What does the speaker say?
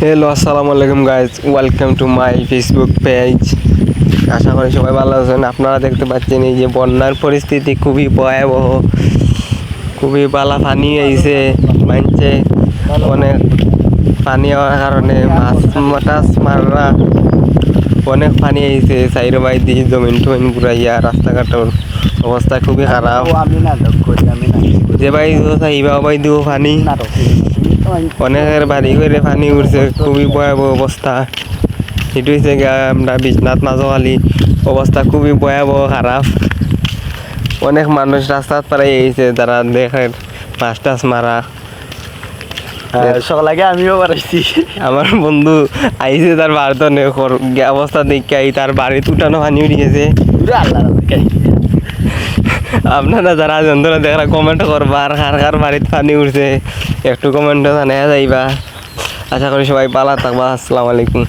Hello, আসসালামু আলাইকুম guys, welcome to my Facebook page. আশা করি সবাই ভালো আছেন। আপনারা দেখতে পাচ্ছেন এই যে বন্যার পরিস্থিতি খুবই ভয়াবহ, খুবই বালা পানি আইছে, মানছে অনেক পানি হওয়ার কারণে মাছ মাররা অনেক পানি আইছে। সাইড বাই দিয়ে জমিন টমিন ঘুরাইয়া রাস্তাঘাটের অবস্থা খুবই খারাপ। যে বাই চাইবা বাই দিব পানি, অনেকের বাড়ি করে পানি উঠছে, খুবই ভয়াবহ অবস্থা। এটু হচ্ছে আমরা বিশ্বনাথ মাজোখালি, অবস্থা খুবই ভয়াবহ খারাপ। অনেক মানুষ রাস্তাত পাড়াই এইছে, যারা দেখেন মাছ টাছ মারা। সকালে আমিও বাড়াইছি। আমার বন্ধু আইছে, তার বাড়িতে অবস্থা দেখে তার বাড়িতে উঠানো পানি উঠে গেছে। আপনারা যারা যন্ত্রণা দেখা কমেন্ট করবা, আর কার কার বাড়িতে পানি উঠছে একটু কমেন্টে জানাইয়া যাইবা। আশা করি সবাই ভালো থাকবা। আসসালামু আলাইকুম।